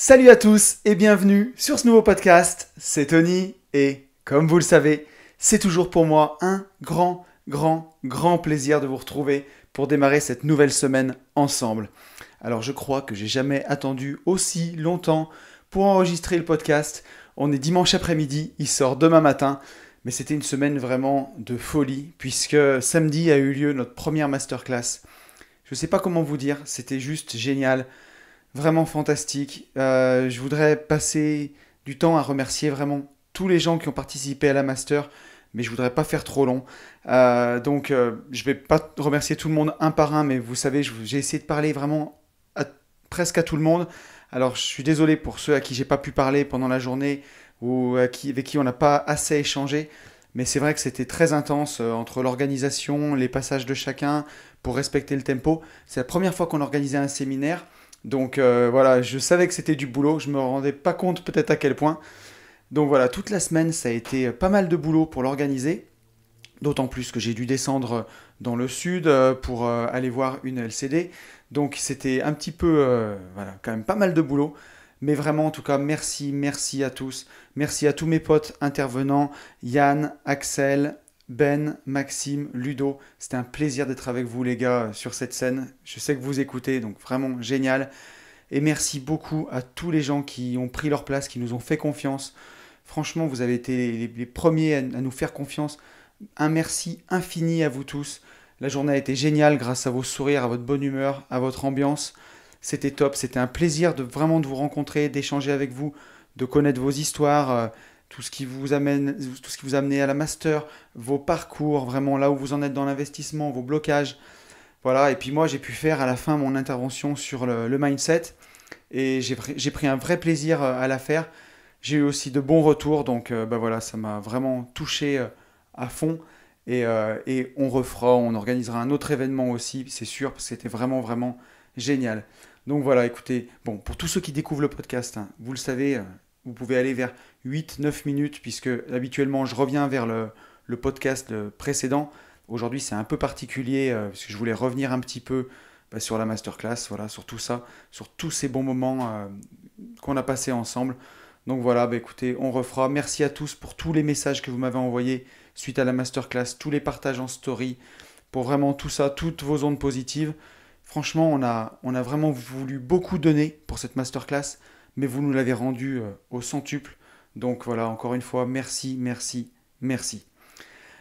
Salut à tous et bienvenue sur ce nouveau podcast, c'est Tony et comme vous le savez, c'est toujours pour moi un grand plaisir de vous retrouver pour démarrer cette nouvelle semaine ensemble. Alors je crois que j'ai jamais attendu aussi longtemps pour enregistrer le podcast. On est dimanche après-midi, il sort demain matin, mais c'était une semaine vraiment de folie puisque samedi a eu lieu notre première masterclass. Je ne sais pas comment vous dire, c'était juste génial. Vraiment fantastique. Je voudrais passer du temps à remercier vraiment tous les gens qui ont participé à la master, mais je voudrais pas faire trop long. Je vais pas remercier tout le monde un par un, mais vous savez, j'ai essayé de parler vraiment presque à tout le monde. Alors je suis désolé pour ceux à qui j'ai pas pu parler pendant la journée ou avec qui on n'a pas assez échangé. Mais c'est vrai que c'était très intense entre l'organisation, les passages de chacun pour respecter le tempo. C'est la première fois qu'on organisait un séminaire. Voilà, je savais que c'était du boulot, je me rendais pas compte peut-être à quel point. Donc voilà, toute la semaine ça a été pas mal de boulot pour l'organiser, d'autant plus que j'ai dû descendre dans le sud pour aller voir une LCD. Donc c'était un petit peu, voilà, quand même pas mal de boulot. Mais vraiment, en tout cas, merci à tous. Merci à tous mes potes intervenants, Yann, Axel, Ben, Maxime, Ludo. C'était un plaisir d'être avec vous les gars sur cette scène. Je sais que vous écoutez, donc vraiment génial. Et merci beaucoup à tous les gens qui ont pris leur place, qui nous ont fait confiance. Franchement, vous avez été les premiers à nous faire confiance. Un merci infini à vous tous. La journée a été géniale grâce à vos sourires, à votre bonne humeur, à votre ambiance. C'était top, c'était un plaisir de vraiment de vous rencontrer, d'échanger avec vous, de connaître vos histoires, tout ce qui vous amène, tout ce qui vous a amené à la master, vos parcours, vraiment là où vous en êtes dans l'investissement, vos blocages. Voilà, et puis moi j'ai pu faire à la fin mon intervention sur le mindset et j'ai pris un vrai plaisir à la faire. J'ai eu aussi de bons retours, voilà, ça m'a vraiment touché à fond. Et on refera, on organisera un autre événement aussi, c'est sûr, parce que c'était vraiment génial. Donc voilà, écoutez, bon, pour tous ceux qui découvrent le podcast, hein, vous le savez, vous pouvez aller vers 8-9 minutes, puisque habituellement je reviens vers le podcast précédent. Aujourd'hui c'est un peu particulier, parce que je voulais revenir un petit peu sur la masterclass, voilà, sur tout ça, sur tous ces bons moments qu'on a passés ensemble. Donc voilà, écoutez, on refera. Merci à tous pour tous les messages que vous m'avez envoyés suite à la masterclass, tous les partages en story, pour vraiment tout ça, toutes vos ondes positives. Franchement, on a vraiment voulu beaucoup donner pour cette masterclass, mais vous nous l'avez rendu au centuple. Donc voilà, encore une fois, merci.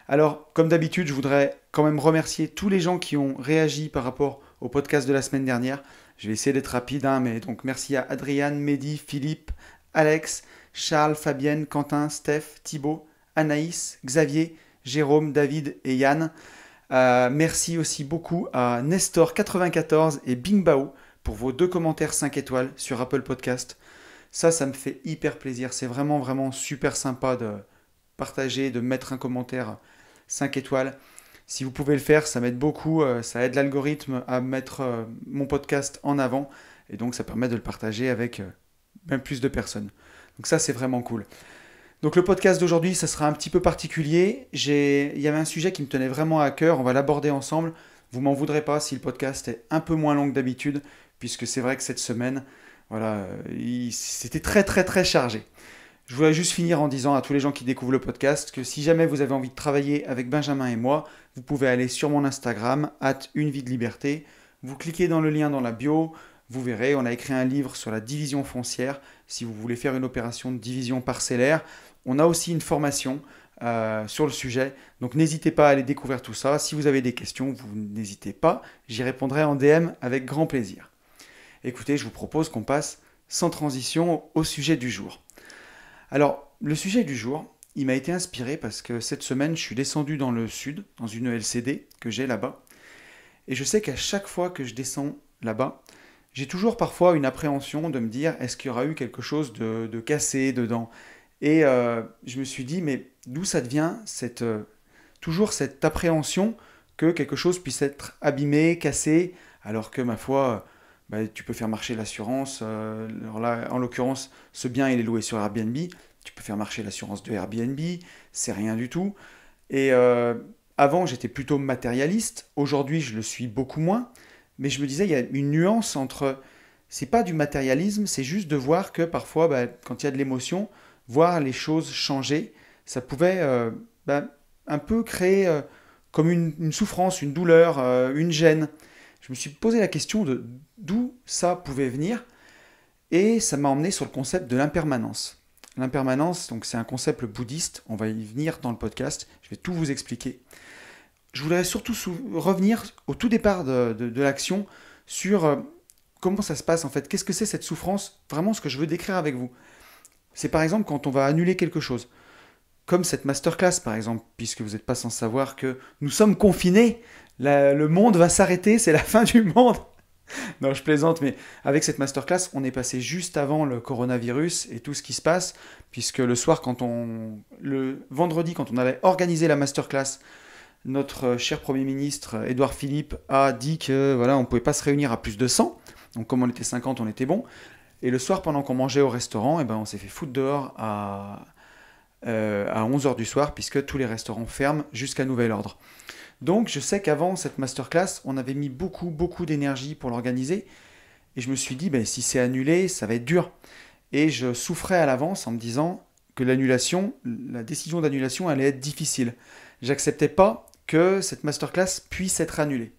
Alors, comme d'habitude, je voudrais quand même remercier tous les gens qui ont réagi par rapport au podcast de la semaine dernière. Je vais essayer d'être rapide, hein, mais donc merci à Adrien, Mehdi, Philippe, Alex, Charles, Fabienne, Quentin, Steph, Thibaut, Anaïs, Xavier, Jérôme, David et Yann. Merci aussi beaucoup à Nestor94 et Bingbao pour vos 2 commentaires 5 étoiles sur Apple Podcast. Ça me fait hyper plaisir. C'est vraiment super sympa de partager, de mettre un commentaire 5 étoiles. Si vous pouvez le faire, ça m'aide beaucoup. Ça aide l'algorithme à mettre mon podcast en avant. Et donc ça permet de le partager avec même plus de personnes. Donc ça, c'est vraiment cool. Donc le podcast d'aujourd'hui, ça sera un petit peu particulier. Il y avait un sujet qui me tenait vraiment à cœur, on va l'aborder ensemble. Vous m'en voudrez pas si le podcast est un peu moins long que d'habitude, puisque c'est vrai que cette semaine, voilà, c'était très chargé. Je voulais juste finir en disant à tous les gens qui découvrent le podcast que si jamais vous avez envie de travailler avec Benjamin et moi, vous pouvez aller sur mon Instagram, @unevie-de-liberté. Vous cliquez dans le lien dans la bio, vous verrez, on a écrit un livre sur la division foncière, si vous voulez faire une opération de division parcellaire. On a aussi une formation sur le sujet, donc n'hésitez pas à aller découvrir tout ça. Si vous avez des questions, vous n'hésitez pas, j'y répondrai en DM avec grand plaisir. Écoutez, je vous propose qu'on passe sans transition au sujet du jour. Alors, le sujet du jour, il m'a été inspiré parce que cette semaine, je suis descendu dans le sud, dans une LCD que j'ai là-bas. Et je sais qu'à chaque fois que je descends là-bas, j'ai toujours parfois une appréhension de me dire est-ce qu'il y aura eu quelque chose de cassé dedans. Et je me suis dit, mais d'où ça devient toujours cette appréhension que quelque chose puisse être abîmé, cassé, alors que ma foi, tu peux faire marcher l'assurance. Alors là, en l'occurrence, ce bien il est loué sur Airbnb. Tu peux faire marcher l'assurance de Airbnb, c'est rien du tout. Et avant, j'étais plutôt matérialiste. Aujourd'hui, je le suis beaucoup moins. Mais je me disais, il y a une nuance entre c'est pas du matérialisme, c'est juste de voir que parfois, quand il y a de l'émotion, voir les choses changer, ça pouvait un peu créer comme une souffrance, une douleur, une gêne. Je me suis posé la question de d'où ça pouvait venir et ça m'a emmené sur le concept de l'impermanence. L'impermanence, donc c'est un concept bouddhiste, on va y venir dans le podcast, je vais tout vous expliquer. Je voudrais surtout revenir au tout départ de l'action sur comment ça se passe en fait, qu'est-ce que c'est cette souffrance, vraiment ce que je veux décrire avec vous. C'est par exemple quand on va annuler quelque chose, comme cette masterclass par exemple, puisque vous n'êtes pas sans savoir que nous sommes confinés, le monde va s'arrêter, c'est la fin du monde. Non, je plaisante, mais avec cette masterclass, on est passé juste avant le coronavirus et tout ce qui se passe, puisque le soir, le vendredi, quand on allait organiser la masterclass, notre cher Premier ministre, Édouard Philippe, a dit que voilà, on ne pouvait pas se réunir à plus de 100. Donc comme on était 50, on était bon. Et le soir, pendant qu'on mangeait au restaurant, on s'est fait foutre dehors à 11 heures du soir, puisque tous les restaurants ferment jusqu'à nouvel ordre. Donc je sais qu'avant cette masterclass, on avait mis beaucoup, beaucoup d'énergie pour l'organiser. Et je me suis dit, si c'est annulé, ça va être dur. Et je souffrais à l'avance en me disant que la décision d'annulation allait être difficile. J'acceptais pas que cette masterclass puisse être annulée.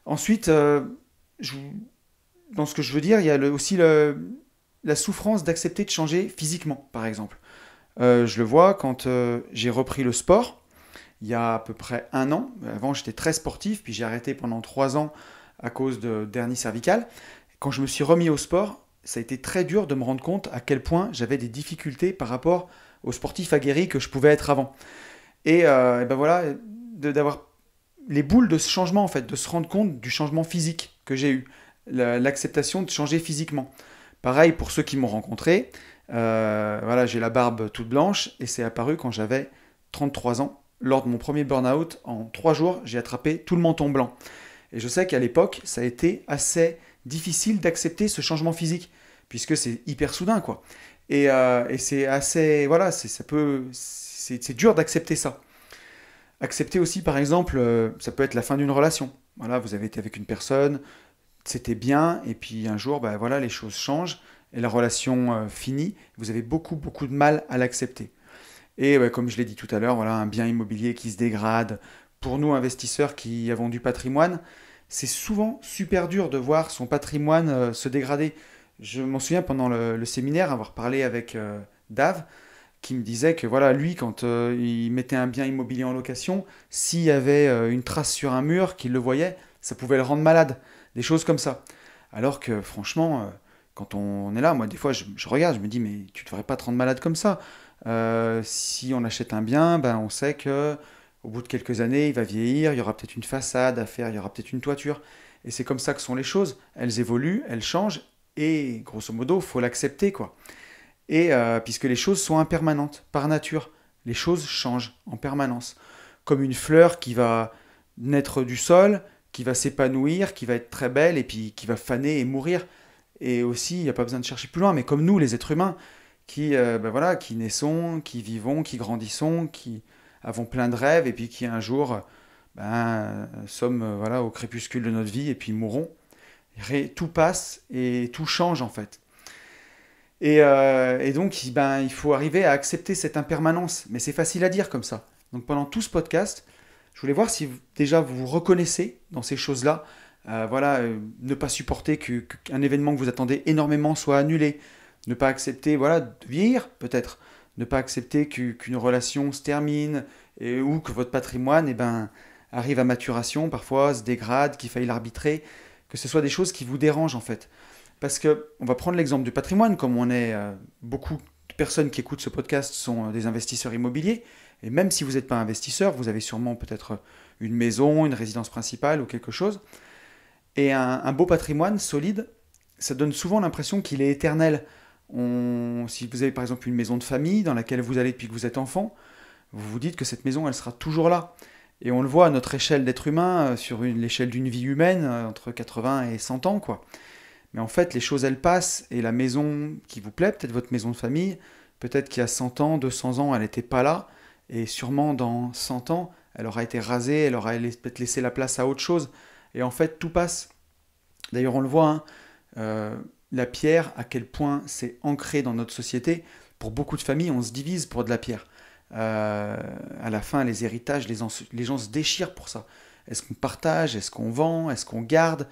Ensuite, dans ce que je veux dire, il y a aussi la souffrance d'accepter de changer physiquement, par exemple. Je le vois quand j'ai repris le sport, il y a à peu près 1 an. Avant, j'étais très sportif, puis j'ai arrêté pendant 3 ans à cause de hernie cervicale. Quand je me suis remis au sport, ça a été très dur de me rendre compte à quel point j'avais des difficultés par rapport aux sportifs aguerris que je pouvais être avant. Et voilà, d'avoir les boules de ce changement, en fait, de se rendre compte du changement physique que j'ai eu, l'acceptation de changer physiquement. Pareil pour ceux qui m'ont rencontré, voilà, j'ai la barbe toute blanche et c'est apparu quand j'avais 33 ans. Lors de mon premier burn-out, en 3 jours, j'ai attrapé tout le menton blanc. Et je sais qu'à l'époque, ça a été assez difficile d'accepter ce changement physique, puisque c'est hyper soudain, quoi. Et c'est assez, voilà, c'est dur d'accepter ça. Accepter aussi, par exemple, ça peut être la fin d'une relation. Voilà, vous avez été avec une personne, c'était bien, et puis un jour, voilà, les choses changent, et la relation finit. Vous avez beaucoup, beaucoup de mal à l'accepter. Et comme je l'ai dit tout à l'heure, voilà, un bien immobilier qui se dégrade. Pour nous, investisseurs qui avons du patrimoine, c'est souvent super dur de voir son patrimoine se dégrader. Je m'en souviens pendant le séminaire avoir parlé avec Dave, qui me disait que voilà, lui, quand il mettait un bien immobilier en location, s'il y avait une trace sur un mur, qu'il le voyait, ça pouvait le rendre malade. Des choses comme ça. Alors que franchement, quand on est là, moi des fois je regarde, je me dis mais tu devrais pas te rendre malade comme ça. Si on achète un bien, on sait que au bout de quelques années, il va vieillir, il y aura peut-être une façade à faire, il y aura peut-être une toiture. Et c'est comme ça que sont les choses. Elles évoluent, elles changent, et grosso modo, faut l'accepter, quoi. Et puisque les choses sont impermanentes, par nature, les choses changent en permanence. Comme une fleur qui va naître du sol, qui va s'épanouir, qui va être très belle, et puis qui va faner et mourir. Et aussi, il n'y a pas besoin de chercher plus loin, mais comme nous, les êtres humains, voilà, qui naissons, qui vivons, qui grandissons, qui avons plein de rêves, et puis qui un jour sommes voilà, au crépuscule de notre vie, et puis mourrons. Tout passe et tout change en fait. Et donc, il faut arriver à accepter cette impermanence. Mais c'est facile à dire comme ça. Donc pendant tout ce podcast, je voulais voir si déjà vous vous reconnaissez dans ces choses-là. Voilà, ne pas supporter qu'un événement que vous attendez énormément soit annulé. Ne pas accepter, voilà, de vieillir peut-être. Ne pas accepter qu'une relation se termine ou que votre patrimoine arrive à maturation, parfois se dégrade, qu'il faille l'arbitrer. Que ce soit des choses qui vous dérangent en fait. Parce que, on va prendre l'exemple du patrimoine, comme on est beaucoup de personnes qui écoutent ce podcast sont des investisseurs immobiliers, et même si vous n'êtes pas investisseur, vous avez sûrement peut-être une maison, une résidence principale ou quelque chose, et un beau patrimoine solide, ça donne souvent l'impression qu'il est éternel. Si vous avez par exemple une maison de famille dans laquelle vous allez depuis que vous êtes enfant, vous vous dites que cette maison, elle sera toujours là. Et on le voit à notre échelle d'être humain, sur l'échelle d'une vie humaine, entre 80 et 100 ans, quoi. Mais en fait, les choses, elles passent, et la maison qui vous plaît, peut-être votre maison de famille, peut-être qu'il y a 100 ans, 200 ans, elle n'était pas là, et sûrement dans 100 ans, elle aura été rasée, elle aura peut-être laissé la place à autre chose, et en fait, tout passe. D'ailleurs, on le voit, hein, La pierre, à quel point c'est ancré dans notre société. Pour beaucoup de familles, on se divise pour de la pierre. À la fin, les héritages, les gens se déchirent pour ça. Est-ce qu'on partage? Est-ce qu'on vend? Est-ce qu'on garde?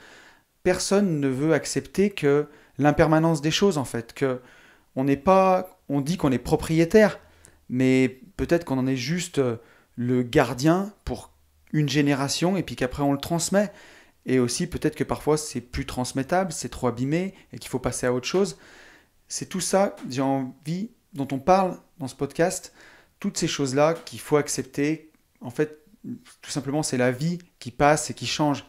Personne ne veut accepter que l'impermanence des choses, en fait. Que on n'est pas, on dit qu'on est propriétaire, mais peut-être qu'on en est juste le gardien pour une génération et puis qu'après on le transmet. Et aussi peut-être que parfois c'est plus transmettable, c'est trop abîmé et qu'il faut passer à autre chose. C'est tout ça, j'ai envie, dont on parle dans ce podcast, toutes ces choses-là qu'il faut accepter. En fait, tout simplement, c'est la vie qui passe et qui change.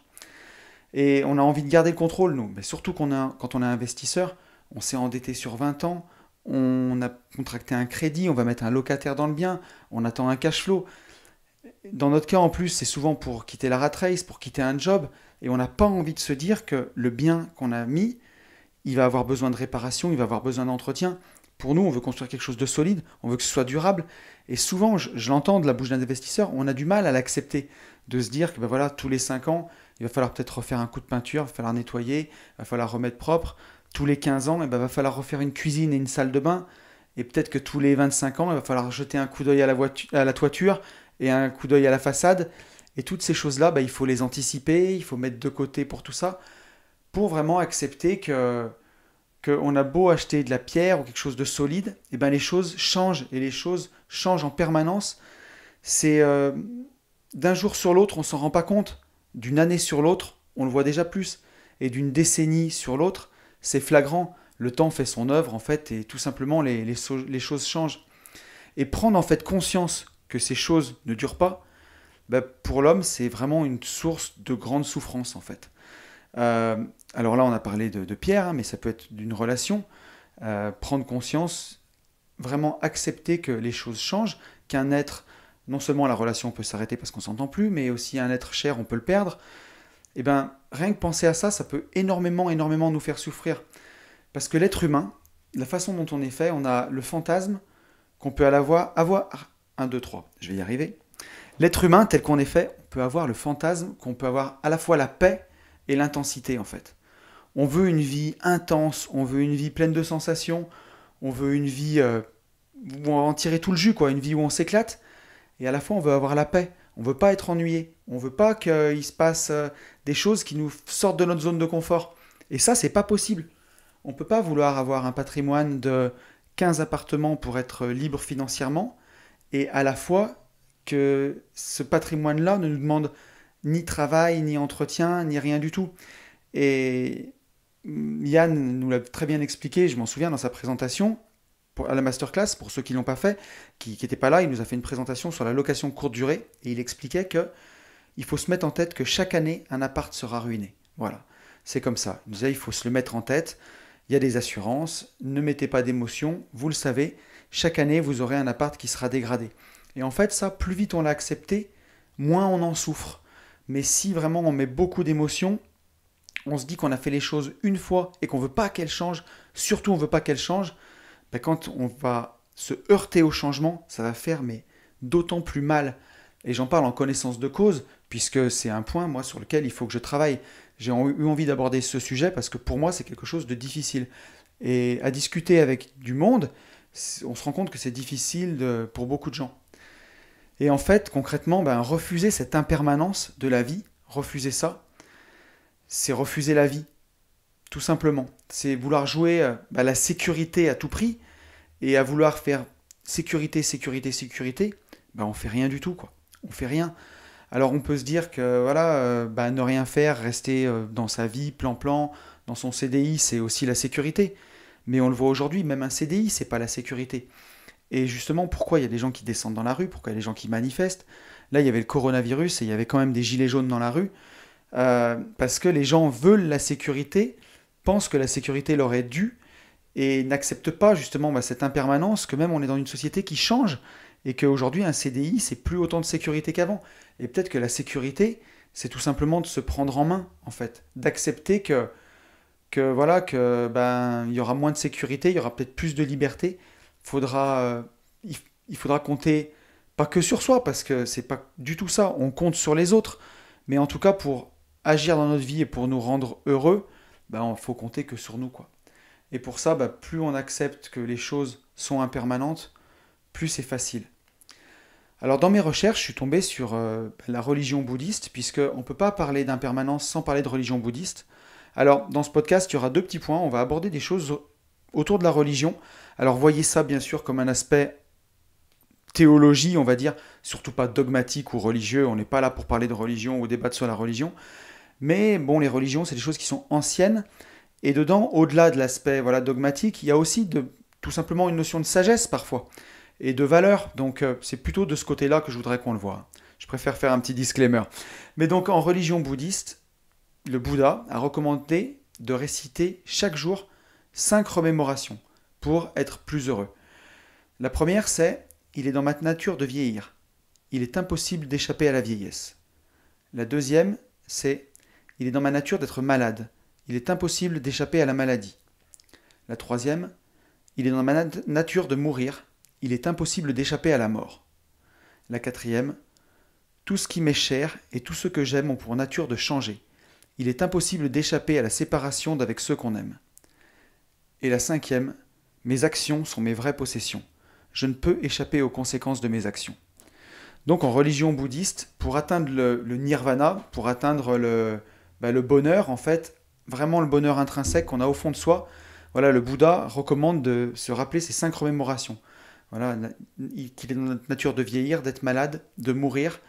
Et on a envie de garder le contrôle, nous. Mais surtout quand on est investisseur, on s'est endetté sur 20 ans, on a contracté un crédit, on va mettre un locataire dans le bien, on attend un cash flow. Dans notre cas, en plus, c'est souvent pour quitter la rat race, pour quitter un job, et on n'a pas envie de se dire que le bien qu'on a mis, il va avoir besoin de réparation, il va avoir besoin d'entretien. Pour nous, on veut construire quelque chose de solide, on veut que ce soit durable. Et souvent, je l'entends de la bouche d'un investisseur, on a du mal à l'accepter, de se dire que ben voilà, tous les 5 ans, il va falloir peut-être refaire un coup de peinture, il va falloir nettoyer, il va falloir remettre propre. Tous les 15 ans, il va falloir refaire une cuisine et une salle de bain. Et peut-être que tous les 25 ans, il va falloir jeter un coup d'œil à la toiture et un coup d'œil à la façade. Et toutes ces choses-là, il faut les anticiper, il faut mettre de côté pour tout ça, pour vraiment accepter qu'on a beau acheter de la pierre ou quelque chose de solide, et ben les choses changent, et les choses changent en permanence. C'est d'un jour sur l'autre, on s'en rend pas compte. D'une année sur l'autre, on le voit déjà plus. Et d'une décennie sur l'autre, c'est flagrant. Le temps fait son œuvre, en fait, et tout simplement, les choses changent. Et prendre, en fait, conscience que ces choses ne durent pas, pour l'homme, c'est vraiment une source de grande souffrance, en fait. Alors là, on a parlé de Pierre, mais ça peut être d'une relation. Prendre conscience, vraiment accepter que les choses changent, qu'un être, non seulement la relation peut s'arrêter parce qu'on ne s'entend plus, mais aussi un être cher, on peut le perdre. Et rien que penser à ça, ça peut énormément, énormément nous faire souffrir. Parce que l'être humain, la façon dont on est fait, on a le fantasme qu'on peut avoir 1, 2, 3, je vais y arriver. L'être humain, tel qu'on est fait, on peut avoir le fantasme qu'on peut avoir à la fois la paix et l'intensité, en fait. On veut une vie intense, on veut une vie pleine de sensations, on veut une vie où on va en tirer tout le jus, quoi, une vie où on s'éclate, et à la fois on veut avoir la paix. On ne veut pas être ennuyé, on ne veut pas qu'il se passe des choses qui nous sortent de notre zone de confort. Et ça, c'est pas possible. On ne peut pas vouloir avoir un patrimoine de 15 appartements pour être libre financièrement, et à la fois que ce patrimoine-là ne nous demande ni travail, ni entretien, ni rien du tout. Et Yann nous l'a très bien expliqué, je m'en souviens dans sa présentation, à la masterclass, pour ceux qui ne l'ont pas fait, qui n'étaient pas là, il nous a fait une présentation sur la location courte durée, et il expliquait qu'il faut se mettre en tête que chaque année, un appart sera ruiné. Voilà, c'est comme ça. Il nous disait, il faut se le mettre en tête, il y a des assurances, ne mettez pas d'émotion, vous le savez, chaque année, vous aurez un appart qui sera dégradé. Et en fait, ça, plus vite on l'a accepté, moins on en souffre. Mais si vraiment on met beaucoup d'émotions, on se dit qu'on a fait les choses une fois et qu'on ne veut pas qu'elles changent, surtout on ne veut pas qu'elles changent, quand on va se heurter au changement, ça va faire d'autant plus mal. Et j'en parle en connaissance de cause, puisque c'est un point, moi, sur lequel il faut que je travaille. J'ai eu envie d'aborder ce sujet parce que pour moi, c'est quelque chose de difficile. Et à discuter avec du monde, on se rend compte que c'est difficile pour beaucoup de gens. Et en fait, concrètement, refuser cette impermanence de la vie, refuser ça, c'est refuser la vie, tout simplement. C'est vouloir jouer la sécurité à tout prix, et à vouloir faire sécurité, sécurité, sécurité, on fait rien du tout, quoi. On fait rien. Alors on peut se dire que voilà, ne rien faire, rester dans sa vie, plan-plan, dans son CDI, c'est aussi la sécurité. Mais on le voit aujourd'hui, même un CDI, c'est pas la sécurité. Et justement, pourquoi il y a des gens qui descendent dans la rue, pourquoi il y a des gens qui manifestent? Là, il y avait le coronavirus et il y avait quand même des gilets jaunes dans la rue, parce que les gens veulent la sécurité, pensent que la sécurité leur est due, et n'acceptent pas justement cette impermanence, que même on est dans une société qui change, et qu'aujourd'hui un CDI, c'est plus autant de sécurité qu'avant. Et peut-être que la sécurité, c'est tout simplement de se prendre en main, en fait, d'accepter que il y aura moins de sécurité, il y aura peut-être plus de liberté. Il faudra compter pas que sur soi, parce que c'est pas du tout ça, on compte sur les autres, mais en tout cas pour agir dans notre vie et pour nous rendre heureux, il faut compter que sur nous, quoi. Et pour ça, plus on accepte que les choses sont impermanentes, plus c'est facile. Alors dans mes recherches, je suis tombé sur la religion bouddhiste, puisqu'on ne peut pas parler d'impermanence sans parler de religion bouddhiste. Alors dans ce podcast, il y aura deux petits points. On va aborder des choses autour de la religion. Alors voyez ça bien sûr comme un aspect théologie, on va dire, surtout pas dogmatique ou religieux. On n'est pas là pour parler de religion ou débattre sur la religion. Mais bon, les religions, c'est des choses qui sont anciennes. Et dedans, au-delà de l'aspect dogmatique, il y a aussi tout simplement une notion de sagesse parfois et de valeur. Donc c'est plutôt de ce côté-là que je voudrais qu'on le voit. Je préfère faire un petit disclaimer. Mais donc en religion bouddhiste, le Bouddha a recommandé de réciter chaque jour 5 remémorations pour être plus heureux. La première, c'est « Il est dans ma nature de vieillir. Il est impossible d'échapper à la vieillesse. » La deuxième, c'est « Il est dans ma nature d'être malade. Il est impossible d'échapper à la maladie. » La troisième, « Il est dans ma nature de mourir. Il est impossible d'échapper à la mort. » La quatrième, « Tout ce qui m'est cher et tout ce que j'aime ont pour nature de changer. Il est impossible d'échapper à la séparation d'avec ceux qu'on aime. » Et la cinquième, « Mes actions sont mes vraies possessions. Je ne peux échapper aux conséquences de mes actions. » Donc en religion bouddhiste, pour atteindre le nirvana, pour atteindre le bonheur, en fait, vraiment le bonheur intrinsèque qu'on a au fond de soi, le Bouddha recommande de se rappeler ces 5 remémorations. Qu'il est dans notre nature de vieillir, d'être malade, de mourir,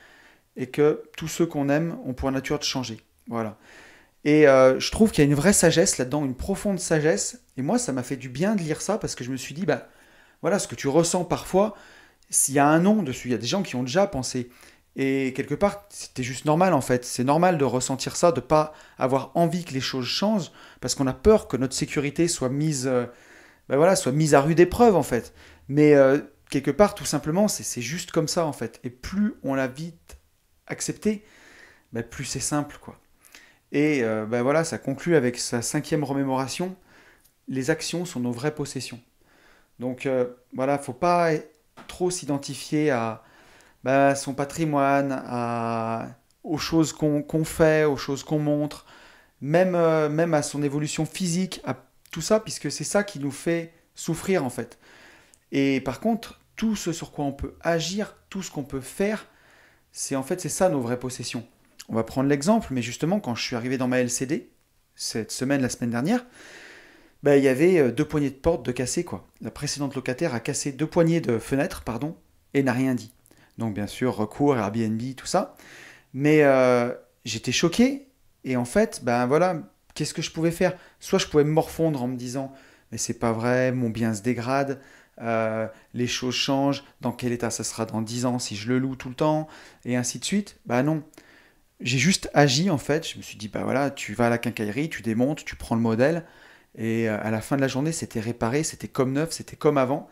et que tous ceux qu'on aime ont pour nature de changer. Voilà. Et je trouve qu'il y a une vraie sagesse là-dedans, une profonde sagesse. Et moi, ça m'a fait du bien de lire ça parce que je me suis dit, ce que tu ressens parfois, s'il y a un nom dessus, il y a des gens qui ont déjà pensé. Et quelque part, c'était juste normal en fait. C'est normal de ressentir ça, de ne pas avoir envie que les choses changent, parce qu'on a peur que notre sécurité soit mise, soit mise à rude épreuve en fait. Mais quelque part, tout simplement, c'est juste comme ça en fait. Et plus on l'a vite accepté, plus c'est simple quoi. Et ça conclut avec sa 5e remémoration. Les actions sont nos vraies possessions. Donc faut pas trop s'identifier à son patrimoine, aux choses qu'on fait, aux choses qu'on montre, même à son évolution physique, à tout ça, puisque c'est ça qui nous fait souffrir en fait. Et par contre, tout ce sur quoi on peut agir, tout ce qu'on peut faire, c'est ça nos vraies possessions. On va prendre l'exemple, mais justement, quand je suis arrivé dans ma LCD, la semaine dernière, il y avait 2 poignées de porte de cassées, quoi. La précédente locataire a cassé 2 poignées de fenêtres, et n'a rien dit. Donc bien sûr, recours, Airbnb, tout ça. Mais j'étais choqué, et en fait, qu'est-ce que je pouvais faire? Soit je pouvais me morfondre en me disant, mais c'est pas vrai, mon bien se dégrade, les choses changent, dans quel état ça sera dans 10 ans si je le loue tout le temps, et ainsi de suite. Non. J'ai juste agi en fait, je me suis dit, tu vas à la quincaillerie, tu démontes, tu prends le modèle, et à la fin de la journée, c'était réparé, c'était comme neuf, c'était comme avant.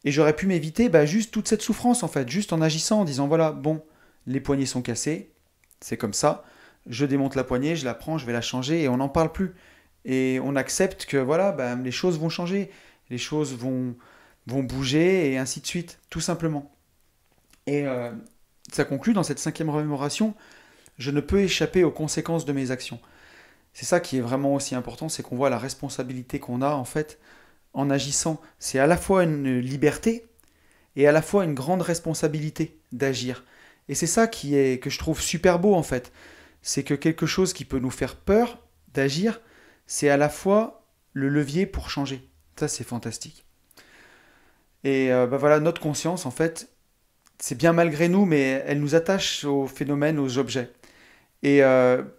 Et j'aurais pu m'éviter juste toute cette souffrance en fait, juste en agissant, en disant, les poignées sont cassées, c'est comme ça, je démonte la poignée, je la prends, je vais la changer, et on n'en parle plus. Et on accepte que les choses vont changer, les choses vont bouger, et ainsi de suite, tout simplement. Et ça conclut dans cette 5e remémoration, je ne peux échapper aux conséquences de mes actions. C'est ça qui est vraiment aussi important, c'est qu'on voit la responsabilité qu'on a en fait en agissant. C'est à la fois une liberté et à la fois une grande responsabilité d'agir. Et c'est ça que je trouve super beau en fait. C'est que quelque chose qui peut nous faire peur d'agir, c'est à la fois le levier pour changer. Ça c'est fantastique. Et notre conscience en fait, c'est bien malgré nous, mais elle nous attache aux phénomènes, aux objets. Et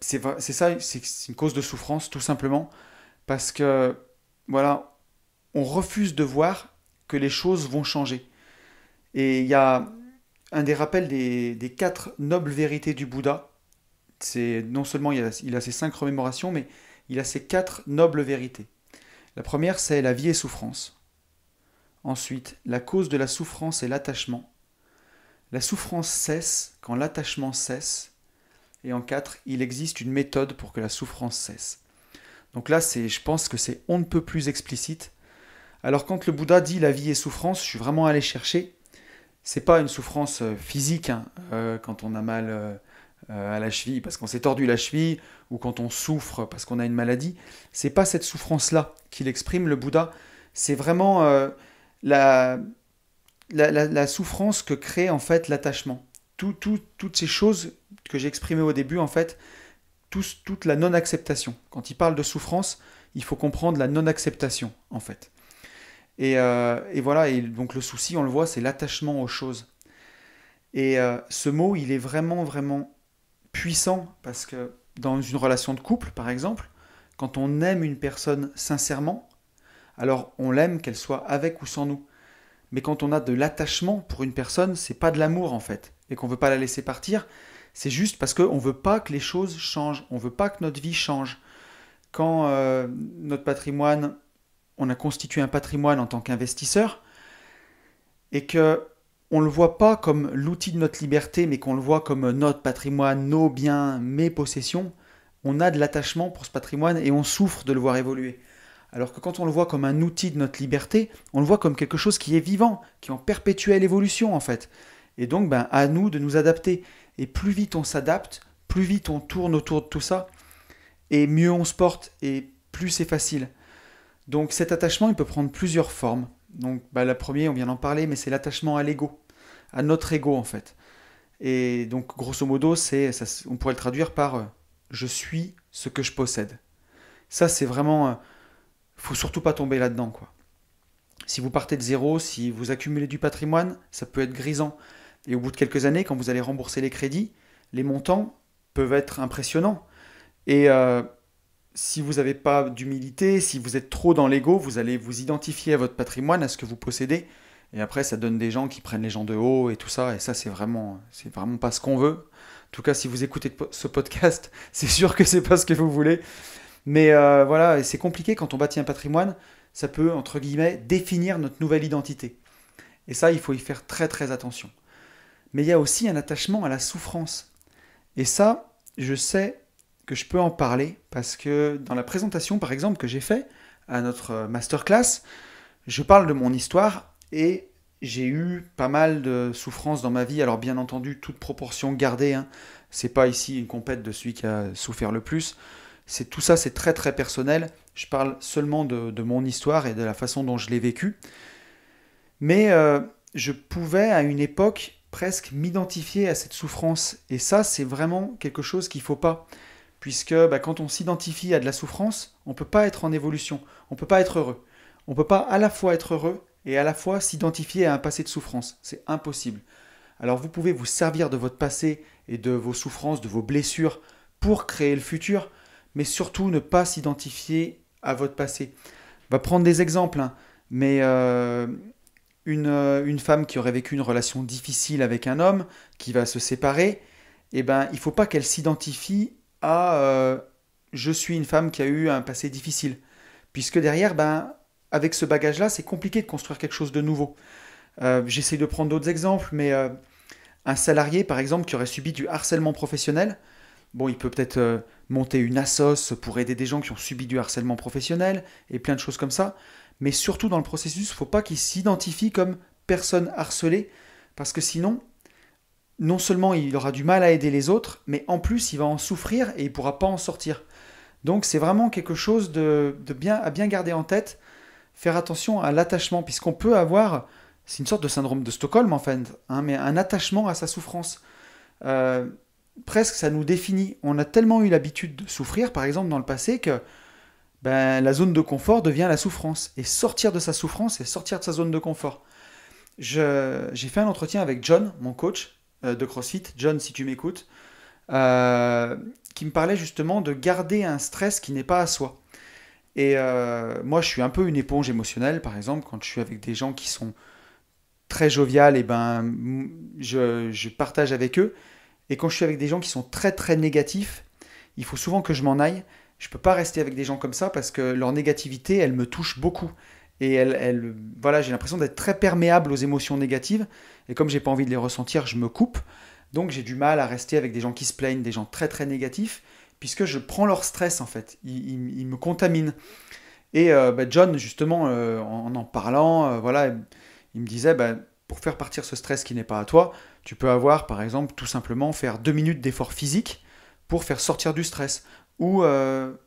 c'est ça, c'est une cause de souffrance, tout simplement, parce que, on refuse de voir que les choses vont changer. Et il y a un des rappels des 4 nobles vérités du Bouddha. C'est non seulement il a ses 5 remémorations, mais il a ses 4 nobles vérités. La première, c'est la vie est souffrance. Ensuite, la cause de la souffrance est l'attachement. La souffrance cesse quand l'attachement cesse. Et en 4, il existe une méthode pour que la souffrance cesse. Donc là, je pense que c'est on ne peut plus explicite. Alors quand le Bouddha dit la vie est souffrance, je suis vraiment allé chercher. C'est pas une souffrance physique, quand on a mal à la cheville parce qu'on s'est tordu la cheville, ou quand on souffre parce qu'on a une maladie. C'est pas cette souffrance-là qu'il exprime, le Bouddha. C'est vraiment la, la souffrance que crée en fait l'attachement. Toutes ces choses que j'ai exprimées au début, en fait, toute la non-acceptation. Quand il parle de souffrance, il faut comprendre la non-acceptation, en fait. Et voilà, et donc le souci, on le voit, c'est l'attachement aux choses. Et ce mot, il est vraiment, vraiment puissant, parce que dans une relation de couple, par exemple, quand on aime une personne sincèrement, alors on l'aime qu'elle soit avec ou sans nous. Mais quand on a de l'attachement pour une personne, c'est pas de l'amour en fait, et qu'on veut pas la laisser partir, c'est juste parce qu'on veut pas que les choses changent, on veut pas que notre vie change. Quand notre patrimoine, on a constitué un patrimoine en tant qu'investisseur, et que on le voit pas comme l'outil de notre liberté, mais qu'on le voit comme notre patrimoine, nos biens, mes possessions, on a de l'attachement pour ce patrimoine et on souffre de le voir évoluer. Alors que quand on le voit comme un outil de notre liberté, on le voit comme quelque chose qui est vivant, qui est en perpétuelle évolution en fait. Et donc, ben, à nous de nous adapter. Et plus vite on s'adapte, plus vite on tourne autour de tout ça, et mieux on se porte, et plus c'est facile. Donc cet attachement, il peut prendre plusieurs formes. Donc bah, la première, on vient d'en parler, mais c'est l'attachement à l'ego, à notre ego en fait. Et donc grosso modo, on pourrait le traduire par je suis ce que je possède. Ça, c'est vraiment, faut surtout pas tomber là-dedans, quoi. Si vous partez de zéro, si vous accumulez du patrimoine, ça peut être grisant. Et au bout de quelques années, quand vous allez rembourser les crédits, les montants peuvent être impressionnants. Et si vous n'avez pas d'humilité, si vous êtes trop dans l'ego, vous allez vous identifier à votre patrimoine, à ce que vous possédez. Et après, ça donne des gens qui prennent les gens de haut et tout ça. Et ça, c'est vraiment pas ce qu'on veut. En tout cas, si vous écoutez ce podcast, c'est sûr que c'est pas ce que vous voulez. Mais voilà, et c'est compliqué quand on bâtit un patrimoine. Ça peut, entre guillemets, définir notre nouvelle identité. Et ça, il faut y faire très très attention. Mais il y a aussi un attachement à la souffrance. Et ça, je sais que je peux en parler parce que dans la présentation, par exemple, que j'ai fait à notre masterclass, je parle de mon histoire et j'ai eu pas mal de souffrances dans ma vie. Alors bien entendu, toute proportion gardée, hein. C'est pas ici une compète de celui qui a souffert le plus. Tout ça, c'est très très personnel. Je parle seulement de mon histoire et de la façon dont je l'ai vécue. Mais je pouvais à une époque presque m'identifier à cette souffrance. Et ça, c'est vraiment quelque chose qu'il ne faut pas. Puisque bah, quand on s'identifie à de la souffrance, on ne peut pas être en évolution, on ne peut pas être heureux. On ne peut pas à la fois être heureux et à la fois s'identifier à un passé de souffrance. C'est impossible. Alors vous pouvez vous servir de votre passé et de vos souffrances, de vos blessures pour créer le futur, mais surtout ne pas s'identifier à votre passé. On va prendre des exemples, hein, mais une femme qui aurait vécu une relation difficile avec un homme, qui va se séparer, eh ben, il ne faut pas qu'elle s'identifie à je suis une femme qui a eu un passé difficile. Puisque derrière, ben, avec ce bagage-là, c'est compliqué de construire quelque chose de nouveau. J'essaie de prendre d'autres exemples, mais un salarié, par exemple, qui aurait subi du harcèlement professionnel, bon, il peut peut-être monter une assoce pour aider des gens qui ont subi du harcèlement professionnel et plein de choses comme ça. Mais surtout dans le processus, il ne faut pas qu'il s'identifie comme personne harcelée, parce que sinon, non seulement il aura du mal à aider les autres, mais en plus il va en souffrir et il ne pourra pas en sortir. Donc c'est vraiment quelque chose à bien garder en tête, faire attention à l'attachement, puisqu'on peut avoir, c'est une sorte de syndrome de Stockholm en fait, hein, mais un attachement à sa souffrance. Euh, Presque ça nous définit. On a tellement eu l'habitude de souffrir, par exemple dans le passé, que ben, la zone de confort devient la souffrance. Et sortir de sa souffrance, c'est sortir de sa zone de confort. J'ai fait un entretien avec John, mon coach de CrossFit. John, si tu m'écoutes, euh, qui me parlait justement de garder un stress qui n'est pas à soi. Et moi, je suis un peu une éponge émotionnelle, par exemple, quand je suis avec des gens qui sont très joviales, et ben, je partage avec eux. Et quand je suis avec des gens qui sont très très négatifs, il faut souvent que je m'en aille. Je ne peux pas rester avec des gens comme ça parce que leur négativité, elle me touche beaucoup. Et voilà, j'ai l'impression d'être très perméable aux émotions négatives. Et comme j'ai pas envie de les ressentir, je me coupe. Donc j'ai du mal à rester avec des gens qui se plaignent, des gens très très négatifs, puisque je prends leur stress en fait. Ils me contaminent. Et bah, John, justement, en parlant, voilà, il me disait, bah, pour faire partir ce stress qui n'est pas à toi, tu peux avoir, par exemple, tout simplement faire 2 minutes d'effort physique pour faire sortir du stress, ou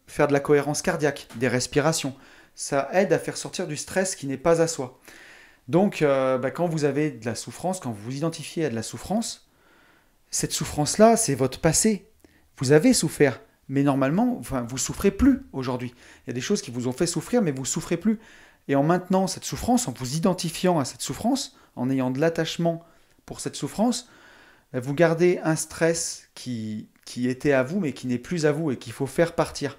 faire de la cohérence cardiaque, des respirations. Ça aide à faire sortir du stress qui n'est pas à soi. Donc, quand vous avez de la souffrance, quand vous vous identifiez à de la souffrance, cette souffrance-là, c'est votre passé. Vous avez souffert, mais normalement, vous souffrez plus aujourd'hui. Il y a des choses qui vous ont fait souffrir, mais vous souffrez plus. Et en maintenant cette souffrance, en vous identifiant à cette souffrance, en ayant de l'attachement pour cette souffrance, vous gardez un stress qui était à vous, mais qui n'est plus à vous et qu'il faut faire partir.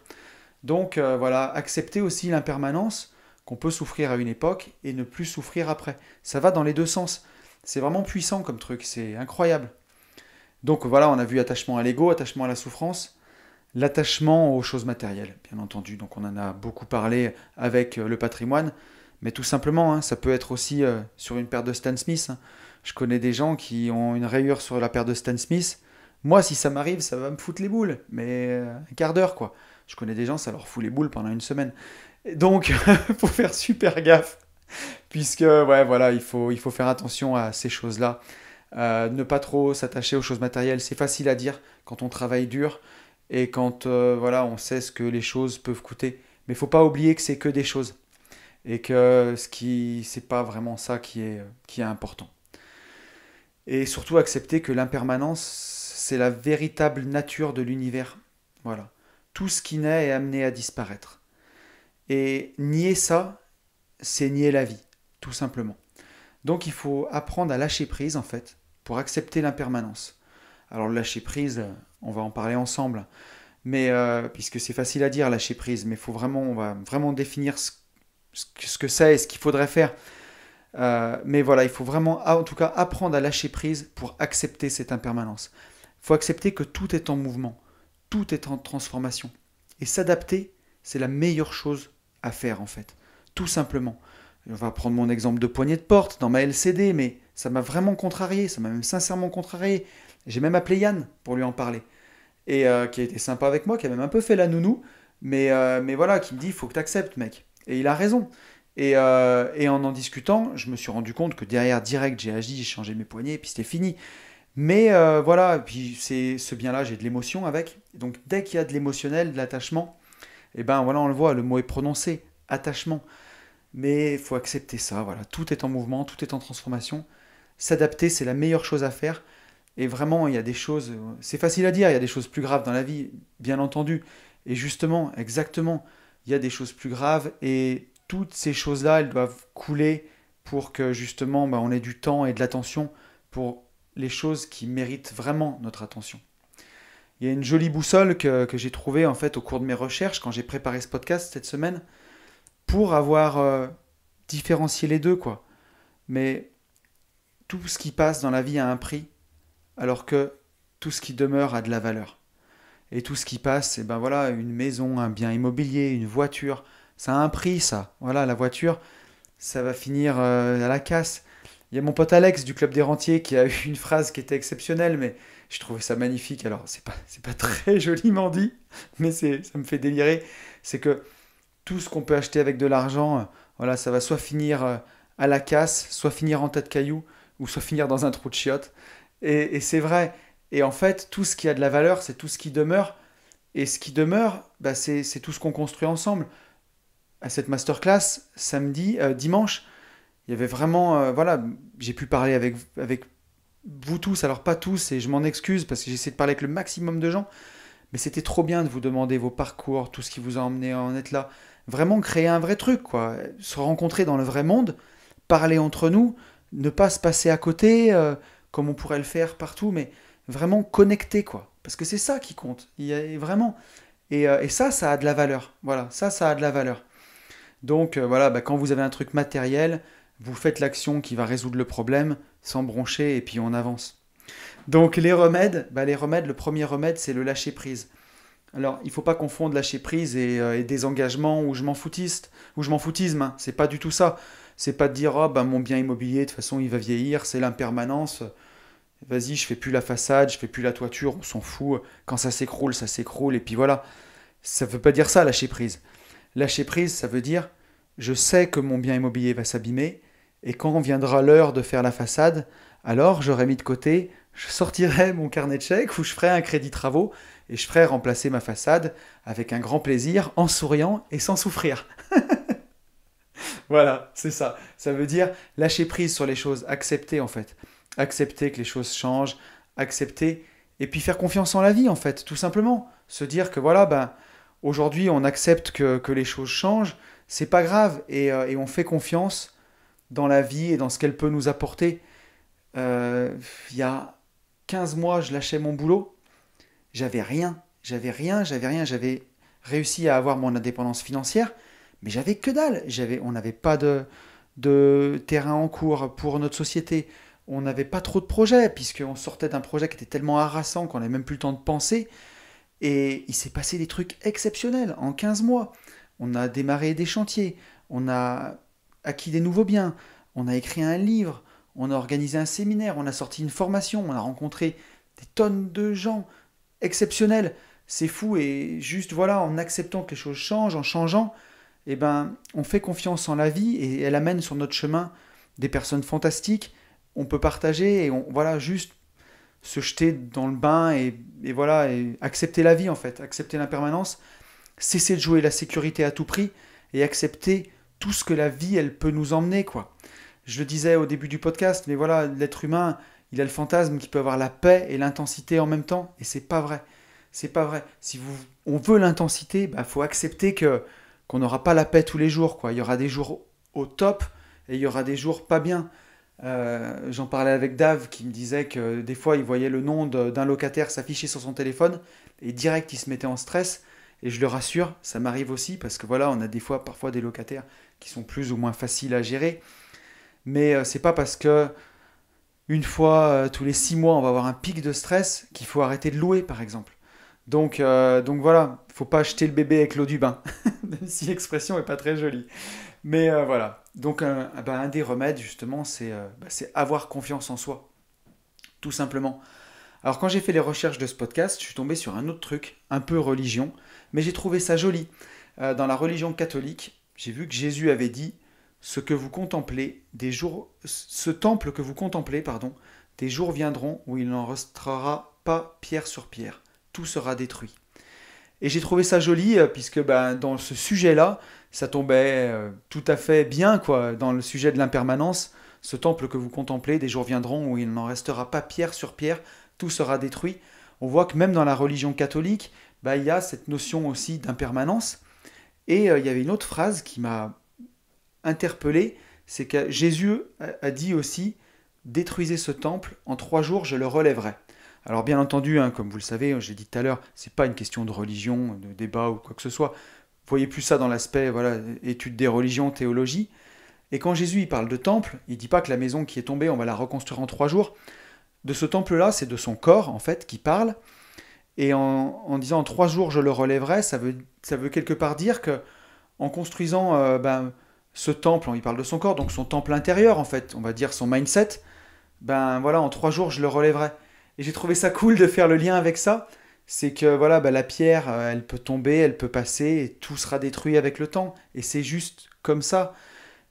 Donc voilà, accepter aussi l'impermanence, qu'on peut souffrir à une époque et ne plus souffrir après. Ça va dans les deux sens. C'est vraiment puissant comme truc, c'est incroyable. Donc voilà, on a vu attachement à l'ego, attachement à la souffrance, l'attachement aux choses matérielles, bien entendu. Donc on en a beaucoup parlé avec le patrimoine, mais tout simplement, hein, ça peut être aussi sur une paire de Stan Smith. Hein. Je connais des gens qui ont une rayure sur la paire de Stan Smith. Moi, si ça m'arrive, ça va me foutre les boules, mais un quart d'heure, quoi. Je connais des gens, ça leur fout les boules pendant une semaine. Donc, il faut faire super gaffe, puisque, ouais, voilà, il faut faire attention à ces choses-là. Ne pas trop s'attacher aux choses matérielles, c'est facile à dire quand on travaille dur et quand, voilà, on sait ce que les choses peuvent coûter. Mais il ne faut pas oublier que c'est que des choses et que c'est pas vraiment ça qui est important. Et surtout accepter que l'impermanence, c'est la véritable nature de l'univers. Voilà. Tout ce qui naît est amené à disparaître. Et nier ça, c'est nier la vie, tout simplement. Donc il faut apprendre à lâcher prise, en fait, pour accepter l'impermanence. Alors le lâcher prise, on va en parler ensemble, mais puisque c'est facile à dire lâcher prise, mais on va vraiment définir ce que c'est et ce qu'il faudrait faire. Mais voilà, il faut vraiment, en tout cas, apprendre à lâcher prise pour accepter cette impermanence. Il faut accepter que tout est en mouvement, tout est en transformation. Et s'adapter, c'est la meilleure chose à faire, en fait. Tout simplement. On va prendre mon exemple de poignée de porte dans ma LCD, mais ça m'a vraiment contrarié, ça m'a même sincèrement contrarié. J'ai même appelé Yann pour lui en parler. Et qui a été sympa avec moi, qui a même un peu fait la nounou, mais voilà, qui me dit, il faut que tu acceptes, mec. Et il a raison. Et en discutant, je me suis rendu compte que derrière, direct, j'ai agi, j'ai changé mes poignets, et puis c'était fini. Mais voilà, puis c'est ce bien-là, j'ai de l'émotion avec. Donc dès qu'il y a de l'émotionnel, de l'attachement, et ben voilà, on le voit, le mot est prononcé, attachement. Mais il faut accepter ça, voilà. Tout est en mouvement, tout est en transformation. S'adapter, c'est la meilleure chose à faire. Et vraiment, il y a des choses, c'est facile à dire, il y a des choses plus graves dans la vie, bien entendu. Et justement, exactement, il y a des choses plus graves et toutes ces choses-là, elles doivent couler pour que justement, on ait du temps et de l'attention pour les choses qui méritent vraiment notre attention. Il y a une jolie boussole que j'ai trouvée en fait au cours de mes recherches quand j'ai préparé ce podcast cette semaine pour avoir différencié les deux, quoi. Mais tout ce qui passe dans la vie a un prix, alors que tout ce qui demeure a de la valeur. Et tout ce qui passe, c'est voilà, une maison, un bien immobilier, une voiture, ça a un prix, ça. Voilà, la voiture, ça va finir à la casse. Il y a mon pote Alex du Club des Rentiers qui a eu une phrase qui était exceptionnelle, mais je trouvais ça magnifique. Alors, c'est pas très joliment dit, mais ça me fait délirer. C'est que tout ce qu'on peut acheter avec de l'argent, voilà, ça va soit finir à la casse, soit finir en tas de cailloux, ou soit finir dans un trou de chiottes. Et c'est vrai. Et en fait, tout ce qui a de la valeur, c'est tout ce qui demeure. Et ce qui demeure, c'est tout ce qu'on construit ensemble. À cette masterclass, dimanche, il y avait vraiment, voilà, j'ai pu parler avec vous tous, alors pas tous, et je m'en excuse parce que j'essaie de parler avec le maximum de gens, mais c'était trop bien de vous demander vos parcours, tout ce qui vous a emmené à en être là. Vraiment créer un vrai truc, quoi. Se rencontrer dans le vrai monde, parler entre nous, ne pas se passer à côté, comme on pourrait le faire partout, mais vraiment connecter, quoi. Parce que c'est ça qui compte. Il y a vraiment. Et ça a de la valeur. Voilà, ça a de la valeur. Donc voilà, quand vous avez un truc matériel, vous faites l'action qui va résoudre le problème sans broncher et puis on avance. Donc les remèdes, le premier remède, c'est le lâcher prise. Alors, il ne faut pas confondre lâcher prise et désengagement ou je m'en foutisme. Hein. C'est pas du tout ça. C'est pas de dire mon bien immobilier, de toute façon, il va vieillir, c'est l'impermanence. Vas-y, je fais plus la façade, je fais plus la toiture, on s'en fout. Quand ça s'écroule, et puis voilà. Ça ne veut pas dire ça, lâcher prise. Lâcher prise, ça veut dire je sais que mon bien immobilier va s'abîmer, Et quand viendra l'heure de faire la façade, alors j'aurai mis de côté, je sortirai mon carnet de chèques ou je ferai un crédit travaux et je ferai remplacer ma façade avec un grand plaisir, en souriant et sans souffrir. Voilà, c'est ça. Ça veut dire lâcher prise sur les choses, accepter en fait. Accepter que les choses changent, accepter et puis faire confiance en la vie en fait, tout simplement. Se dire que voilà, ben, aujourd'hui on accepte que les choses changent, c'est pas grave et on fait confiance dans la vie et dans ce qu'elle peut nous apporter. Il y a 15 mois, je lâchais mon boulot, j'avais réussi à avoir mon indépendance financière, mais j'avais que dalle. On n'avait pas de terrain en cours pour notre société. On n'avait pas trop de projets, puisqu'on sortait d'un projet qui était tellement harassant qu'on n'avait même plus le temps de penser. Et il s'est passé des trucs exceptionnels en 15 mois. On a démarré des chantiers, on a acquis des nouveaux biens, on a écrit un livre, on a organisé un séminaire, on a sorti une formation, on a rencontré des tonnes de gens exceptionnels. C'est fou et juste voilà, en acceptant que les choses changent, en changeant, eh ben, on fait confiance en la vie et elle amène sur notre chemin des personnes fantastiques. On peut partager et voilà, juste se jeter dans le bain et voilà, et accepter la vie en fait, accepter l'impermanence, cesser de jouer la sécurité à tout prix et accepter tout ce que la vie elle peut nous emmener quoi. Je le disais au début du podcast, mais voilà, l'être humain, il a le fantasme qu'il peut avoir la paix et l'intensité en même temps, et c'est pas vrai. C'est pas vrai. Si on veut l'intensité, bah, faut accepter qu'on n'aura pas la paix tous les jours quoi. Il y aura des jours au top et il y aura des jours pas bien. J'en parlais avec Dave qui me disait que des fois il voyait le nom d'un locataire s'afficher sur son téléphone et direct il se mettait en stress. Et je le rassure, ça m'arrive aussi parce que voilà, on a des fois parfois des locataires qui sont plus ou moins faciles à gérer. Mais c'est pas parce que une fois tous les 6 mois on va avoir un pic de stress qu'il faut arrêter de louer par exemple. Donc voilà, faut pas jeter le bébé avec l'eau du bain, même si l'expression est pas très jolie. Mais voilà. Donc un des remèdes justement, c'est avoir confiance en soi, tout simplement. Alors quand j'ai fait les recherches de ce podcast, je suis tombé sur un autre truc, un peu religion, mais j'ai trouvé ça joli. Dans la religion catholique, j'ai vu que Jésus avait dit ce que vous contemplez, ce temple que vous contemplez, pardon, des jours viendront où il n'en restera pas pierre sur pierre, tout sera détruit. Et j'ai trouvé ça joli puisque ben, dans ce sujet-là, ça tombait tout à fait bien quoi, dans le sujet de l'impermanence. Ce temple que vous contemplez, des jours viendront où il n'en restera pas pierre sur pierre, tout sera détruit. On voit que même dans la religion catholique, ben, il y a cette notion aussi d'impermanence. Et il y avait une autre phrase qui m'a interpellé, c'est que Jésus a dit aussi, détruisez ce temple, en 3 jours je le relèverai. Alors bien entendu, hein, comme vous le savez, j'ai dit tout à l'heure, c'est pas une question de religion, de débat ou quoi que ce soit. Vous voyez plus ça dans l'aspect voilà, étude des religions, théologie. Et quand Jésus il parle de temple, il dit pas que la maison qui est tombée, on va la reconstruire en 3 jours. De ce temple-là, c'est de son corps en fait qui parle. Et en disant en 3 jours je le relèverai, ça veut quelque part dire que en construisant ce temple, il parle de son corps, donc son temple intérieur en fait, on va dire son mindset, ben voilà, en 3 jours je le relèverai. Et j'ai trouvé ça cool de faire le lien avec ça. C'est que voilà, la pierre, elle peut tomber, elle peut passer, et tout sera détruit avec le temps. Et c'est juste comme ça.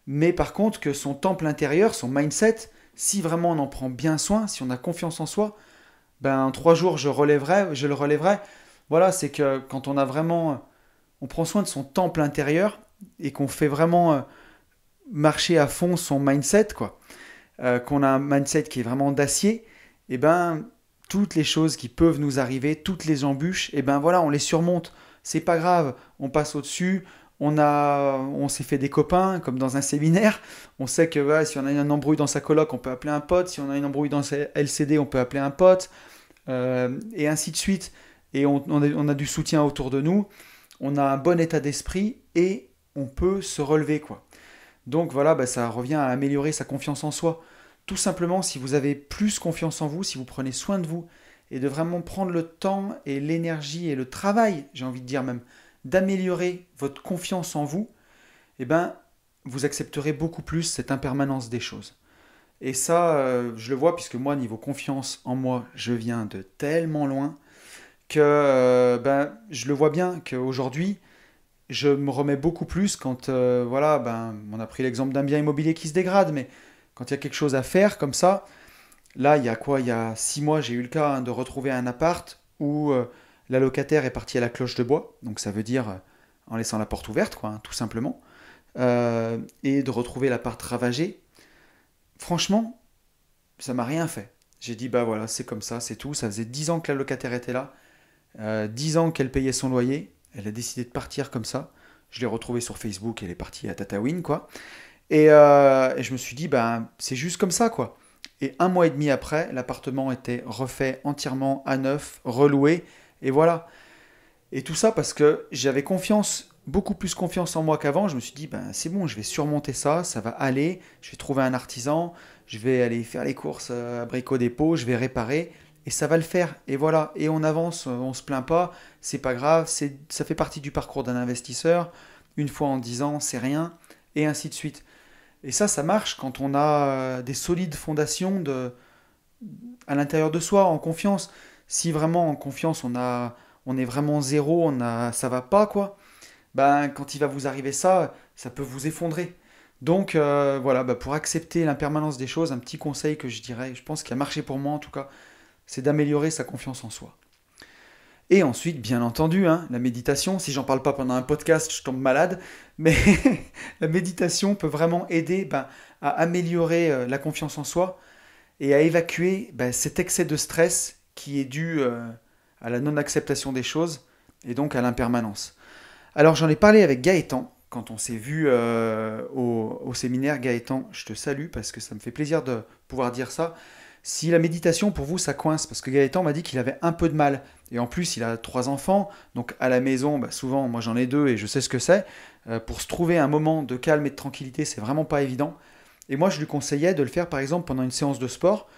Mais par contre, que son temple intérieur, son mindset, si vraiment on en prend bien soin, si on a confiance en soi, ben en 3 jours je le relèverai. Voilà, c'est que quand on a vraiment, on prend soin de son temple intérieur et qu'on fait vraiment marcher à fond son mindset, quoi, qu'on a un mindset qui est vraiment d'acier, et ben toutes les choses qui peuvent nous arriver, toutes les embûches, et ben voilà, on les surmonte. C'est pas grave, on passe au-dessus. On s'est fait des copains, comme dans un séminaire. On sait que ouais, si on a un embrouille dans sa coloc, on peut appeler un pote. Si on a une embrouille dans sa LCD, on peut appeler un pote. Et ainsi de suite. Et on a du soutien autour de nous. On a un bon état d'esprit et on peut se relever, quoi. Donc voilà, ça revient à améliorer sa confiance en soi. Tout simplement, si vous avez plus confiance en vous, si vous prenez soin de vous, et de vraiment prendre le temps et l'énergie et le travail, j'ai envie de dire même, d'améliorer votre confiance en vous, eh ben, vous accepterez beaucoup plus cette impermanence des choses. Et ça, je le vois, puisque moi, niveau confiance en moi, je viens de tellement loin, que je le vois bien qu'aujourd'hui, je me remets beaucoup plus quand, voilà, on a pris l'exemple d'un bien immobilier qui se dégrade, mais quand il y a quelque chose à faire comme ça, là, il y a quoi? Il y a 6 mois, j'ai eu le cas de retrouver un appart où la locataire est partie à la cloche de bois, donc ça veut dire en laissant la porte ouverte, quoi, hein, tout simplement, et de retrouver l'appart ravagé. Franchement, ça m'a rien fait. J'ai dit, bah voilà, c'est comme ça, c'est tout. Ça faisait 10 ans que la locataire était là, 10 ans qu'elle payait son loyer. Elle a décidé de partir comme ça. Je l'ai retrouvée sur Facebook, elle est partie à Tataouine, quoi. Et je me suis dit, ben, c'est juste comme ça, quoi. Et 1 mois et demi après, l'appartement était refait entièrement à neuf, reloué, et voilà. Et tout ça parce que j'avais confiance, beaucoup plus confiance en moi qu'avant. Je me suis dit, ben, c'est bon, je vais surmonter ça, ça va aller. Je vais trouver un artisan, je vais aller faire les courses à Brico Dépôt, je vais réparer, et ça va le faire. Et voilà, et on avance, on se plaint pas, c'est pas grave, ça fait partie du parcours d'un investisseur. Une fois en 10 ans, c'est rien, et ainsi de suite. Et ça marche quand on a des solides fondations à l'intérieur de soi, en confiance. Si vraiment en confiance on est vraiment zéro, ça va pas quoi. Ben quand il va vous arriver ça, ça peut vous effondrer. Donc voilà, pour accepter l'impermanence des choses, un petit conseil que je dirais, je pense qui a marché pour moi en tout cas, c'est d'améliorer sa confiance en soi. Et ensuite, bien entendu, hein, la méditation, si j'en parle pas pendant un podcast, je tombe malade, mais la méditation peut vraiment aider à améliorer la confiance en soi et à évacuer cet excès de stress qui est dû à la non-acceptation des choses et donc à l'impermanence. Alors j'en ai parlé avec Gaëtan, quand on s'est vu au séminaire. Gaëtan, je te salue parce que ça me fait plaisir de pouvoir dire ça. Si la méditation pour vous ça coince, parce que Gaëtan m'a dit qu'il avait un peu de mal, et en plus il a 3 enfants, donc à la maison, souvent moi j'en ai 2 et je sais ce que c'est, pour se trouver un moment de calme et de tranquillité c'est vraiment pas évident, et moi je lui conseillais de le faire par exemple pendant une séance de sport.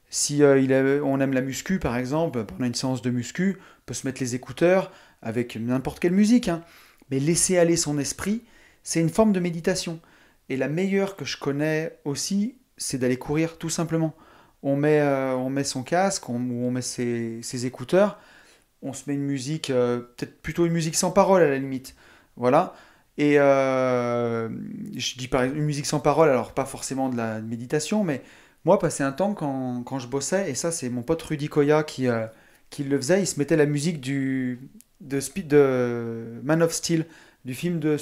Si on aime la muscu par exemple, pendant une séance de muscu, on peut se mettre les écouteurs avec n'importe quelle musique, hein, mais laisser aller son esprit, c'est une forme de méditation. Et la meilleure que je connais aussi, c'est d'aller courir tout simplement. On met son casque, on met ses écouteurs, on se met une musique, peut-être plutôt une musique sans parole à la limite. Voilà. Et je dis par exemple une musique sans parole, alors pas forcément de la méditation, mais moi, passé un temps quand je bossais, et ça c'est mon pote Rudy Koya qui le faisait, il se mettait la musique de Man of Steel, du film de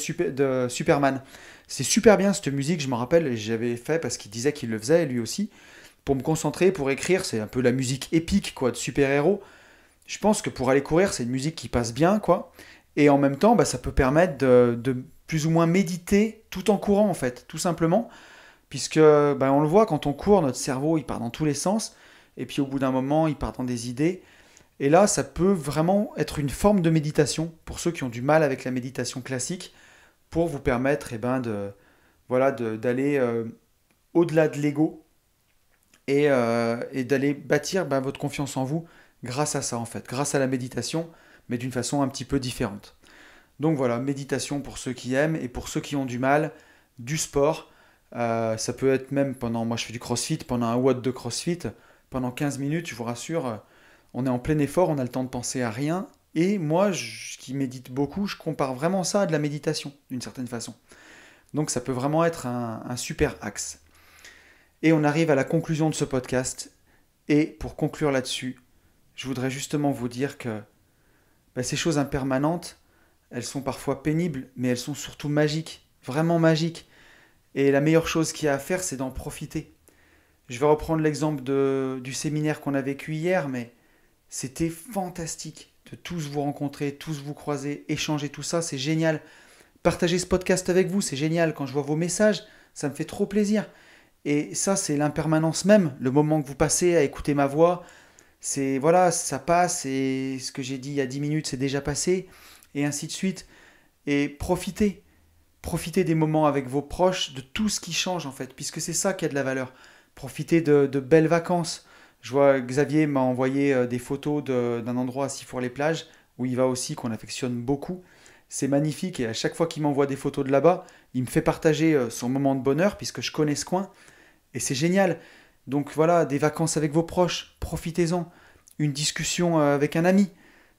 Superman. C'est super bien cette musique, je me rappelle, et j'avais fait parce qu'il disait qu'il le faisait, lui aussi pour me concentrer, pour écrire, c'est un peu la musique épique quoi, de super-héros. Je pense que pour aller courir, c'est une musique qui passe bien, quoi. Et en même temps, ça peut permettre de plus ou moins méditer tout en courant, en fait, tout simplement. Puisque, on le voit, quand on court, notre cerveau, il part dans tous les sens. Et puis au bout d'un moment, il part dans des idées. Et là, ça peut vraiment être une forme de méditation, pour ceux qui ont du mal avec la méditation classique, pour vous permettre voilà, d'aller au-delà de l'ego et d'aller bâtir votre confiance en vous grâce à ça en fait, grâce à la méditation, mais d'une façon un petit peu différente. Donc voilà, méditation pour ceux qui aiment et pour ceux qui ont du mal, du sport. Ça peut être même moi je fais du crossfit, pendant un watt de crossfit, pendant 15 minutes, je vous rassure, on est en plein effort, on a le temps de penser à rien. Et moi, qui médite beaucoup, je compare vraiment ça à de la méditation, d'une certaine façon. Donc ça peut vraiment être un super axe. Et on arrive à la conclusion de ce podcast. Et pour conclure là-dessus, je voudrais justement vous dire que ces choses impermanentes, elles sont parfois pénibles, mais elles sont surtout magiques, vraiment magiques. Et la meilleure chose qu'il y a à faire, c'est d'en profiter. Je vais reprendre l'exemple du séminaire qu'on a vécu hier, mais c'était fantastique de tous vous rencontrer, tous vous croiser, échanger tout ça, c'est génial. Partager ce podcast avec vous, c'est génial. Quand je vois vos messages, ça me fait trop plaisir. Et ça, c'est l'impermanence même, le moment que vous passez à écouter ma voix. C'est voilà, ça passe et ce que j'ai dit il y a 10 minutes, c'est déjà passé, et ainsi de suite. Et profitez des moments avec vos proches, de tout ce qui change en fait, puisque c'est ça qui a de la valeur. Profitez de belles vacances. Je vois Xavier m'a envoyé des photos d'un endroit à Sifour-les-Plages, où il va aussi, qu'on affectionne beaucoup. C'est magnifique et à chaque fois qu'il m'envoie des photos de là-bas, il me fait partager son moment de bonheur, puisque je connais ce coin. Et c'est génial. Donc voilà, des vacances avec vos proches, profitez-en. Une discussion avec un ami,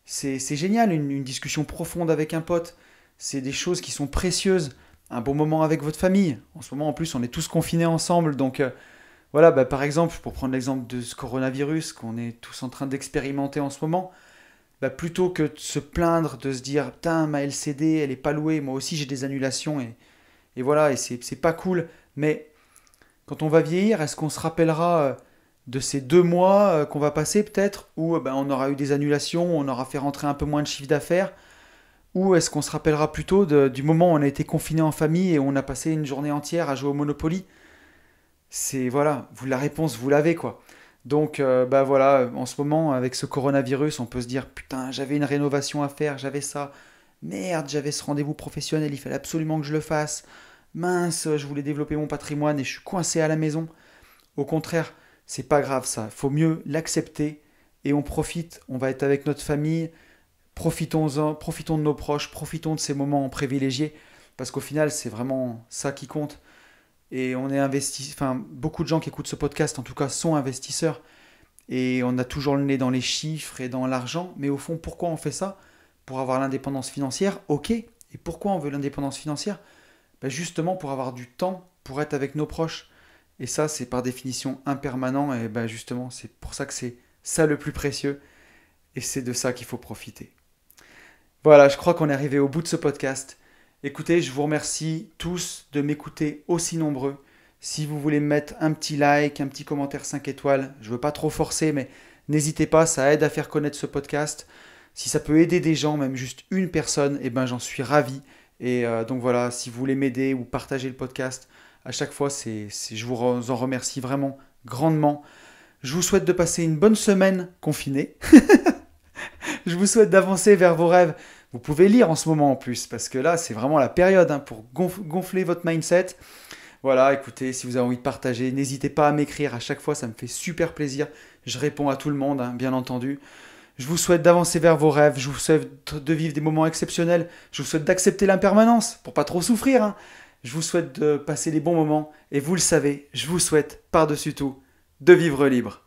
c'est génial. Une discussion profonde avec un pote, c'est des choses qui sont précieuses. Un bon moment avec votre famille. En ce moment, en plus, on est tous confinés ensemble. Donc voilà, par exemple, pour prendre l'exemple de ce coronavirus qu'on est tous en train d'expérimenter en ce moment, plutôt que de se plaindre, de se dire putain, ma LCD, elle est pas louée, moi aussi j'ai des annulations et voilà, et c'est pas cool. Mais quand on va vieillir, est-ce qu'on se rappellera de ces 2 mois qu'on va passer peut-être, où on aura eu des annulations, on aura fait rentrer un peu moins de chiffre d'affaires, ou est-ce qu'on se rappellera plutôt du moment où on a été confiné en famille et on a passé une journée entière à jouer au Monopoly? C'est voilà, la réponse, vous l'avez quoi. Donc voilà, en ce moment, avec ce coronavirus, on peut se dire putain, j'avais une rénovation à faire, j'avais ça. Merde, j'avais ce rendez-vous professionnel, il fallait absolument que je le fasse. Mince, je voulais développer mon patrimoine et je suis coincé à la maison. Au contraire, c'est pas grave ça. Faut mieux l'accepter et on profite. On va être avec notre famille. Profitons-en, profitons de nos proches, profitons de ces moments privilégiés parce qu'au final, c'est vraiment ça qui compte. Et on est investi. Enfin, beaucoup de gens qui écoutent ce podcast, en tout cas, sont investisseurs. Et on a toujours le nez dans les chiffres et dans l'argent. Mais au fond, pourquoi on fait ça? Pour avoir l'indépendance financière, ok. Et pourquoi on veut l'indépendance financière? Justement pour avoir du temps pour être avec nos proches. Et ça, c'est par définition impermanent. Et justement, c'est pour ça que c'est ça le plus précieux. Et c'est de ça qu'il faut profiter. Voilà, je crois qu'on est arrivé au bout de ce podcast. Écoutez, je vous remercie tous de m'écouter aussi nombreux. Si vous voulez me mettre un petit like, un petit commentaire 5 étoiles, je ne veux pas trop forcer, mais n'hésitez pas, ça aide à faire connaître ce podcast. Si ça peut aider des gens, même juste une personne, j'en suis ravi. Et donc voilà, si vous voulez m'aider ou partager le podcast, à chaque fois, je vous en remercie vraiment grandement. Je vous souhaite de passer une bonne semaine confinée. Je vous souhaite d'avancer vers vos rêves. Vous pouvez lire en ce moment en plus, parce que là, c'est vraiment la période pour gonfler votre mindset. Voilà, écoutez, si vous avez envie de partager, n'hésitez pas à m'écrire. À chaque fois, ça me fait super plaisir. Je réponds à tout le monde, bien entendu. Je vous souhaite d'avancer vers vos rêves. Je vous souhaite de vivre des moments exceptionnels. Je vous souhaite d'accepter l'impermanence pour pas trop souffrir. Je vous souhaite de passer des bons moments. Et vous le savez, je vous souhaite, par-dessus tout, de vivre libre.